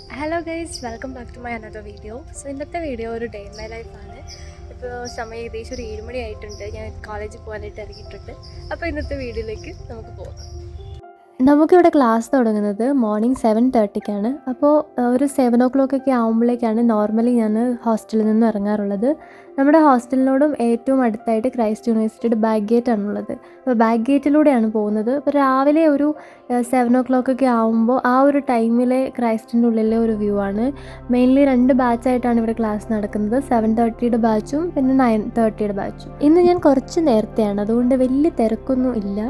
Hello guys, welcome back to my another video. So ഇന്നത്തെ video ഒരു day in my ലൈഫാണ്. ഇപ്പോൾ സമയം ഏകദേശം ഒരു 7 മണി ആയിട്ടുണ്ട്. ഞാൻ കോളേജിൽ പോകാനായിട്ട് ഇറങ്ങിയിട്ടുണ്ട്. അപ്പോൾ ഇന്നത്തെ വീഡിയോയിലേക്ക് നമുക്ക് പോകാം. നമുക്കിവിടെ ക്ലാസ് തുടങ്ങുന്നത് മോർണിംഗ് 7:30-ക്കാണ്. അപ്പോൾ ഒരു 7 o'clock ആകുമ്പോഴേക്കാണ് നോർമലി ഞാൻ ഹോസ്റ്റലിൽ നിന്ന് ഇറങ്ങാറുള്ളത്. നമ്മുടെ ഹോസ്റ്റലിനോടും ഏറ്റവും അടുത്തായിട്ട് ക്രൈസ്റ്റ് യൂണിവേഴ്സിറ്റിയുടെ ബാക്ക് ഗേറ്റാണുള്ളത്. അപ്പോൾ ബാക്ക് ഗേറ്റിലൂടെയാണ് പോകുന്നത്. അപ്പോൾ രാവിലെ ഒരു 7 o'clock ആകുമ്പോൾ ആ ഒരു ടൈമിലെ ക്രൈസ്റ്റിൻ്റെ ഉള്ളിലെ ഒരു വ്യൂ ആണ്. മെയിൻലി 2 ബാച്ചായിട്ടാണ് ഇവിടെ ക്ലാസ് നടക്കുന്നത്. 7:30-യുടെ ബാച്ചും പിന്നെ 9:30-യുടെ ബാച്ചും. ഇന്ന് ഞാൻ കുറച്ച് നേരത്തെയാണ്, അതുകൊണ്ട് വലിയ തിരക്കൊന്നും ഇല്ല.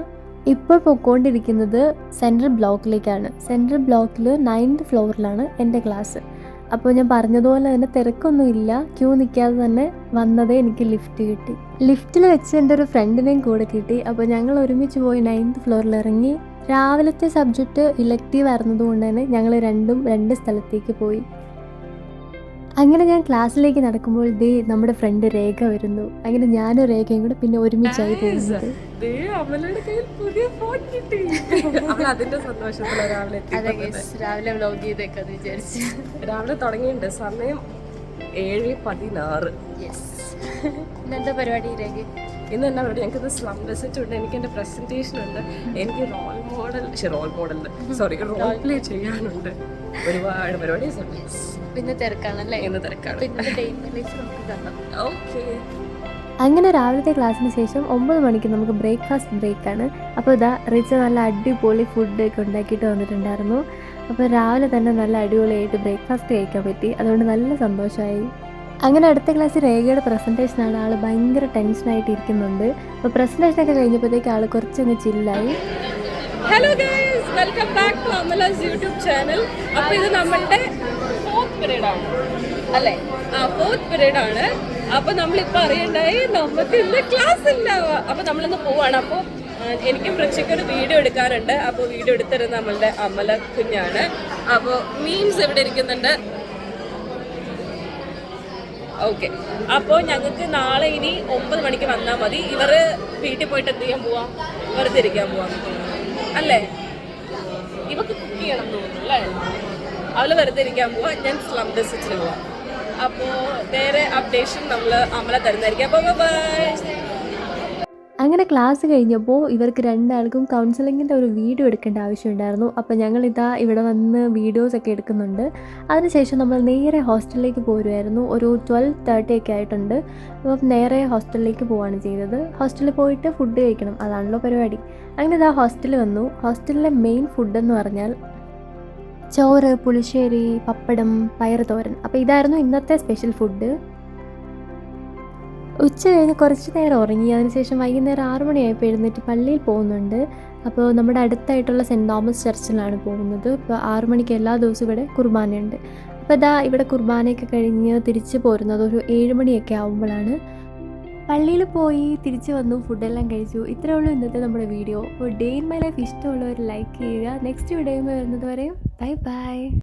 ഇപ്പോൾ പോയിക്കൊണ്ടിരിക്കുന്നത് സെൻട്രൽ ബ്ലോക്കിലേക്കാണ്. സെൻട്രൽ ബ്ലോക്കിൽ 9th ഫ്ലോറിലാണ് എൻ്റെ ക്ലാസ്. അപ്പോൾ ഞാൻ പറഞ്ഞതുപോലെ തന്നെ തിരക്കൊന്നുമില്ല. ക്യൂ നിൽക്കാതെ തന്നെ വന്നതേ എനിക്ക് ലിഫ്റ്റ് കിട്ടി. ലിഫ്റ്റിൽ വെച്ച് എൻ്റെ ഒരു ഫ്രണ്ടിനെയും കൂടെ കിട്ടി. അപ്പോൾ ഞങ്ങൾ ഒരുമിച്ച് പോയി 9th ഫ്ലോറിൽ ഇറങ്ങി. രാവിലത്തെ സബ്ജക്റ്റ് ഇലക്റ്റീവ് ആയിരുന്നതുകൊണ്ട് തന്നെ ഞങ്ങൾ 2 സ്ഥലത്തേക്ക് പോയി. അങ്ങനെ ഞാൻ ക്ലാസ്സിലേക്ക് നടക്കുമ്പോൾ നമ്മുടെ ഫ്രണ്ട് രേഖ വരുന്നു. അങ്ങനെ ഞാനും രേഖയും കൂടെ പിന്നെ ഒരുമിച്ചായി പോകുന്നത്. രാവിലെ വ്ലോഗ് ചെയ്തേക്കാന്ന് വിചാരിച്ചു. രാവിലെ തുടങ്ങിയിട്ടുണ്ട്. സമയം 7:16. ഇന്നെന്താ പരിപാടി രേഖ? ഇന്ന് എന്നാ പറയുക, ഞങ്ങൾക്ക് സ്ലം വിസിറ്റ് ഉണ്ട്, എനിക്ക് എൻ്റെ പ്രസൻറ്റേഷൻ ഉണ്ട്, എനിക്ക് റോൾ പ്ലേ ചെയ്യാനുണ്ട്. ഒരുപാട് പരിപാടീസ് ഉണ്ട്. പിന്നെ തിരക്കാണല്ലേ? ഇന്ന് തിരക്കാണ്. ഓക്കെ. അങ്ങനെ രാവിലത്തെ ക്ലാസ്സിന് ശേഷം 9 മണിക്ക് നമുക്ക് ബ്രേക്ക്ഫാസ്റ്റ് ബ്രേക്കാണ്. അപ്പോൾ റിച്ച നല്ല അടിപൊളി ഫുഡൊക്കെ ഉണ്ടാക്കിയിട്ട് വന്നിട്ടുണ്ടായിരുന്നു. അപ്പോൾ രാവിലെ തന്നെ നല്ല അടിപൊളിയായിട്ട് ബ്രേക്ക്ഫാസ്റ്റ് കഴിക്കാൻ പറ്റി. അതുകൊണ്ട് നല്ല സന്തോഷമായി. അങ്ങനെ അടുത്ത ക്ലാസ്സിൽ രേഖയുടെ പ്രസൻറ്റേഷനാണ്. ആൾ ഭയങ്കര ടെൻഷനായിട്ട് ഇരിക്കുന്നുണ്ട്. അപ്പോൾ പ്രസൻറ്റേഷനൊക്കെ കഴിഞ്ഞപ്പോഴത്തേക്ക് ആൾ കുറച്ചൊന്ന് ചില്ലായി. Hello guys, welcome back to Amala's YouTube channel. അപ്പോൾ ഇത് നമ്മളുടെ 4th പീരീഡ് ആണ് അല്ലേ? 4th പീരീഡ് ആണ്. അപ്പോൾ നമ്മളിപ്പോൾ അറിയണ്ടായി നമുക്ക് ഇന്ന് ക്ലാസ് ഉണ്ടാവുക. അപ്പോൾ നമ്മളിന്ന് പോവാണ്. അപ്പോൾ എനിക്കും പ്രച്ചയ്ക്കൊരു വീഡിയോ എടുക്കാനുണ്ട്. അപ്പോൾ വീഡിയോ എടുത്തരുന്നത് നമ്മളുടെ അമല കുഞ്ഞാണ്. അപ്പോൾ മീംസ് ഇവിടെ ഇരിക്കുന്നുണ്ട്. ഓക്കെ. അപ്പോൾ ഞങ്ങൾക്ക് നാളെ ഇനി 9 മണിക്ക് വന്നാൽ മതി. ഇവർ വീട്ടിൽ പോയിട്ട് എന്ത് ചെയ്യാൻ പോവാം? വെറുതെ ഇരിക്കാൻ പോവാം അല്ലേ? ഇവക്ക് കുക്ക് ചെയ്യണം തോന്നുന്നു അല്ലേ? അവൾ വെറുതെ ഇരിക്കാൻ പോവാം, ഞാൻ സ്ലം വിസിറ്റിൽ പോവാം. അപ്പോൾ വേറെ അപ്ഡേഷൻ നമ്മൾ അമല തരുന്നതായിരിക്കും. അപ്പോൾ ബൈ. അങ്ങനെ ക്ലാസ് കഴിഞ്ഞപ്പോൾ ഇവർക്ക് 2 ആൾക്കും കൗൺസിലിങ്ങിൻ്റെ ഒരു വീഡിയോ എടുക്കേണ്ട ആവശ്യമുണ്ടായിരുന്നു. അപ്പോൾ ഞങ്ങളിതാ ഇവിടെ വന്ന് വീഡിയോസൊക്കെ എടുക്കുന്നുണ്ട്. അതിനുശേഷം നമ്മൾ നേരെ ഹോസ്റ്റലിലേക്ക് പോരുമായിരുന്നു. ഒരു 12:30 ആയിട്ടുണ്ട്. അപ്പം നേരെ ഹോസ്റ്റലിലേക്ക് പോവുകയാണ് ചെയ്തത്. ഹോസ്റ്റലിൽ പോയിട്ട് ഫുഡ് കഴിക്കണം, അതാണല്ലോ പരിപാടി. അങ്ങനെ ഇതാ ഹോസ്റ്റലിൽ വന്നു. ഹോസ്റ്റലിലെ മെയിൻ ഫുഡെന്ന് പറഞ്ഞാൽ ചോറ്, പുളിശ്ശേരി, പപ്പടം, പയർ തോരൻ. അപ്പോൾ ഇതായിരുന്നു ഇന്നത്തെ സ്പെഷ്യൽ ഫുഡ്. ഉച്ച കഴിഞ്ഞ് കുറച്ച് നേരം ഉറങ്ങി. അതിനുശേഷം വൈകുന്നേരം 6 മണിയായപ്പോൾ എഴുന്നേറ്റ് പള്ളിയിൽ പോകുന്നുണ്ട്. അപ്പോൾ നമ്മുടെ അടുത്തായിട്ടുള്ള സെൻറ്റ് തോമസ് ചർച്ചിലാണ് പോകുന്നത്. ഇപ്പോൾ 6 മണിക്ക് എല്ലാ ദിവസവും ഇവിടെ കുർബാനയുണ്ട്. അപ്പോൾ ഇവിടെ കുർബാനയൊക്കെ കഴിഞ്ഞ് തിരിച്ച് പോരുന്നത് ഒരു 7 മണിയൊക്കെ ആകുമ്പോഴാണ്. പള്ളിയിൽ പോയി തിരിച്ച് വന്നു, ഫുഡെല്ലാം കഴിച്ചു. ഇത്രയേ ഉള്ളൂ ഇന്നത്തെ നമ്മുടെ വീഡിയോ. അപ്പോൾ ഡേ ഇൻ മൈ ലൈഫ് ഇഷ്ടമുള്ളവർ ലൈക്ക് ചെയ്യുക. നെക്സ്റ്റ് വീഡിയോയിൽ വരുന്നത് വരെയും ബൈ ബൈ.